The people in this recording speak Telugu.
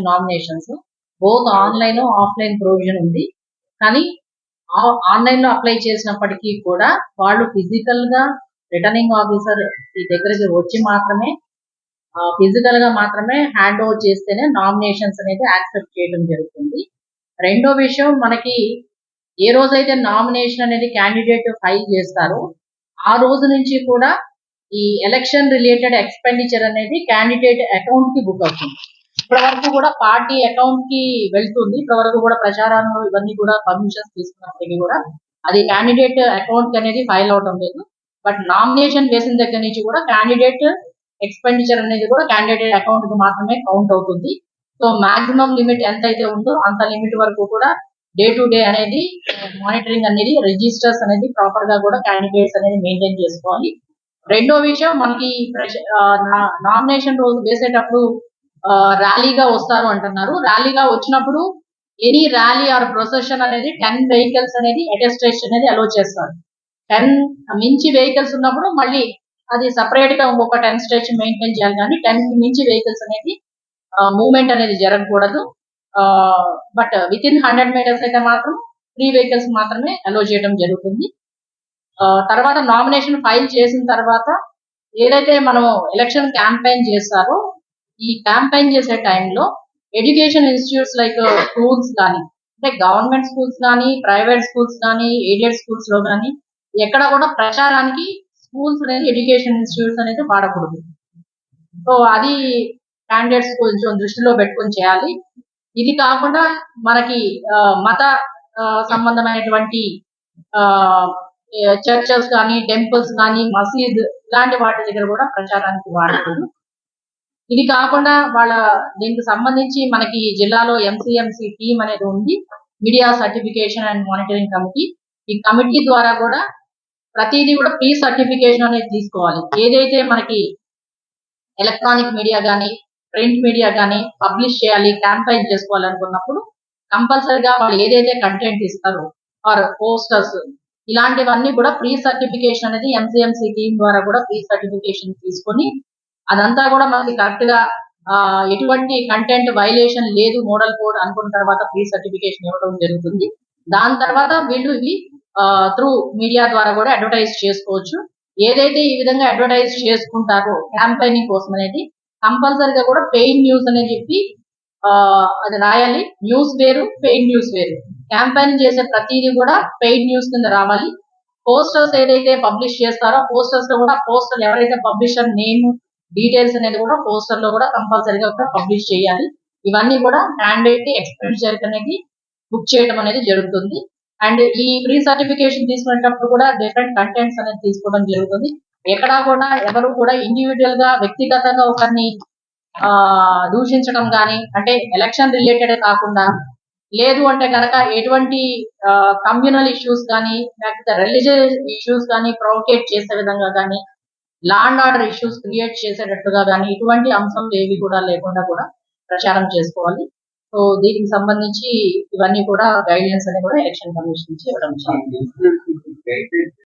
Nominations both online offline provision ఉంది. కానీ ఆన్లైన్ లో అప్లై చేసినప్పటికీ కూడా వాళ్ళు ఫిజికల్ గా రిటర్నింగ్ ఆఫీసర్ ఈ దగ్గరికి వచ్చి మాత్రమే ఫిజికల్ గా మాత్రమే హ్యాండ్ ఓవర్ చేస్తేనే నామినేషన్స్ అనేది యాక్సెప్ట్ చేయడం జరుగుతుంది. రెండో విషయం, మనకి ఏ రోజైతే నామినేషన్ అనేది క్యాండిడేట్ ఫైల్ చేస్తారో ఆ రోజు నుంచి కూడా ఈ ఎలక్షన్ రిలేటెడ్ ఎక్స్పెండిచర్ అనేది క్యాండిడేట్ అకౌంట్ కి బుక్ అవుతుంది. ఇప్పటి వరకు కూడా పార్టీ అకౌంట్ కి వెళ్తుంది. ఇప్పటి వరకు కూడా ప్రచారంలో ఇవన్నీ కూడా పర్మిషన్స్ తీసుకున్నప్పటికీ కూడా అది క్యాండిడేట్ అకౌంట్ అనేది ఫైల్ అవడం లేదు. బట్ నామినేషన్ వేసిన దగ్గర నుంచి కూడా క్యాండిడేట్ ఎక్స్పెండిచర్ అనేది కూడా క్యాండిడేట్ అకౌంట్ కి మాత్రమే కౌంట్ అవుతుంది. సో మాక్సిమం లిమిట్ ఎంత అయితే ఉందో అంత లిమిట్ వరకు కూడా డే టు డే అనేది మానిటరింగ్ అనేది రిజిస్టర్స్ అనేది ప్రాపర్ గా కూడా క్యాండిడేట్స్ అనేది మెయింటైన్ చేసుకోవాలి. రెండో విషయం, మనకి నామినేషన్ రోజు వేసేటప్పుడు ర్యాలీగా వస్తారు అంటున్నారు. ర్యాలీగా వచ్చినప్పుడు ఎనీ ర్యాలీ ఆర్ ప్రొసెషన్ అనేది 10 వెహికల్స్ అనేది అటెస్టేషన్ అనేది అలో చేస్తారు. 10 మించి వెహికల్స్ ఉన్నప్పుడు మళ్ళీ అది సపరేట్ గా ఇంకొక 10 స్టేషన్ మెయింటైన్ చేయాలి. కానీ 10 మించి వెహికల్స్ అనేది మూవ్మెంట్ అనేది జరగకూడదు. బట్ విత్ ఇన్ 100 మీటర్స్ అయితే మాత్రం 3 వెహికల్స్ మాత్రమే అలో చేయడం జరుగుతుంది. తర్వాత నామినేషన్ ఫైల్ చేసిన తర్వాత ఏదైతే మనం ఎలక్షన్ క్యాంపెయిన్ చేస్తారో ఈ క్యాంపెయిన్ చేసే టైంలో ఎడ్యుకేషన్ ఇన్స్టిట్యూట్స్ లైక్ స్కూల్స్ కానీ, అంటే గవర్నమెంట్ స్కూల్స్ కానీ, ప్రైవేట్ స్కూల్స్ కానీ, ఎయిడెడ్ స్కూల్స్ లో కానీ ఎక్కడ కూడా ప్రచారానికి స్కూల్స్ అనేది ఎడ్యుకేషన్ ఇన్స్టిట్యూట్స్ అనేది వాడకూడదు. సో అది క్యాండిడేట్స్ కొంచెం దృష్టిలో పెట్టుకొని చేయాలి. ఇది కాకుండా మనకి మత సంబంధమైనటువంటి చర్చెస్ కానీ, టెంపుల్స్ కానీ, మసీద్ ఇలాంటి వాటి దగ్గర కూడా ప్రచారానికి వాడకూడదు. ఇది కాకుండా దీనికి సంబంధించి మనకి జిల్లాలో ఎంసీఎంసీ టీమ్ అనేది ఉంది, media certification and monitoring committee. ఈ కమిటీ ద్వారా కూడా ప్రతిదీ కూడా ప్రీ సర్టిఫికేషన్ అనేది తీసుకోవాలి. ఏదైతే మనకి ఎలక్ట్రానిక్ మీడియా కానీ, ప్రింట్ మీడియా కానీ పబ్లిష్ చేయాలి, క్యాంపెయిన్ చేసుకోవాలనుకున్నప్పుడు కంపల్సరిగా వాళ్ళు ఏదైతే కంటెంట్ ఇస్తారో ఆర్ పోస్టర్స్ ఇలాంటివన్నీ కూడా ప్రీ సర్టిఫికేషన్ అనేది ఎంసీఎంసీ టీమ్ ద్వారా కూడా ప్రీ సర్టిఫికేషన్ తీసుకొని అదంతా కూడా మనకి కరెక్ట్ గా ఎటువంటి కంటెంట్ వైలేషన్ లేదు మోడల్ కోడ్ అనుకున్న తర్వాత ప్రీ సర్టిఫికేషన్ ఇవ్వడం జరుగుతుంది. దాని తర్వాత వీళ్ళు ఇవి త్రూ మీడియా ద్వారా కూడా అడ్వర్టైజ్ చేసుకోవచ్చు. ఏదైతే ఈ విధంగా అడ్వర్టైజ్ చేసుకుంటారో క్యాంపెయినింగ్ కోసం అనేది కంపల్సరిగా కూడా పెయిడ్ న్యూస్ అని చెప్పి అది రాయాలి. న్యూస్ వేరు, పెయిడ్ న్యూస్ వేరు. క్యాంపెయిన్ చేసే ప్రతిదీ కూడా పెయిడ్ న్యూస్ కింద రావాలి. పోస్టర్స్ ఏదైతే పబ్లిష్ చేస్తారో పోస్టర్స్ లో కూడా పోస్టర్ ఎవరైతే పబ్లిషర్ నేమ్ డీటెయిల్స్ అనేది కూడా పోస్టర్ లో కూడా కంపల్సరిగా కూడా పబ్లిష్ చేయాలి. ఇవన్నీ కూడా క్యాండిడేట్ ఎక్స్పెండిచర్ అనేది బుక్ చేయడం అనేది జరుగుతుంది. అండ్ ఈ ప్రీ సర్టిఫికేషన్ తీసుకునేటప్పుడు కూడా డిఫరెంట్ కంటెంట్స్ అనేది తీసుకోవడం జరుగుతుంది. ఎక్కడా కూడా ఎవరు కూడా ఇండివిజువల్ గా వ్యక్తిగతంగా ఒకరిని దూషించడం కానీ, అంటే ఎలక్షన్ రిలేటెడ్ కాకుండా, లేదు అంటే కనుక ఎటువంటి కమ్యూనల్ ఇష్యూస్ కానీ, లేకపోతే రిలీజియస్ ఇష్యూస్ కానీ ప్రొవోకేట్ చేసే విధంగా కానీ, law and order issues create చేసేటట్టుగా కానీ ఇటువంటి అంశాలు ఏవి కూడా లేకుండా కూడా ప్రచారం చేసుకోవాలి. సో దీనికి సంబంధించి ఇవన్నీ కూడా గైడ్లైన్స్ అని కూడా ఎలక్షన్ కమిషన్ నుంచి ఇవ్వడం జరిగింది.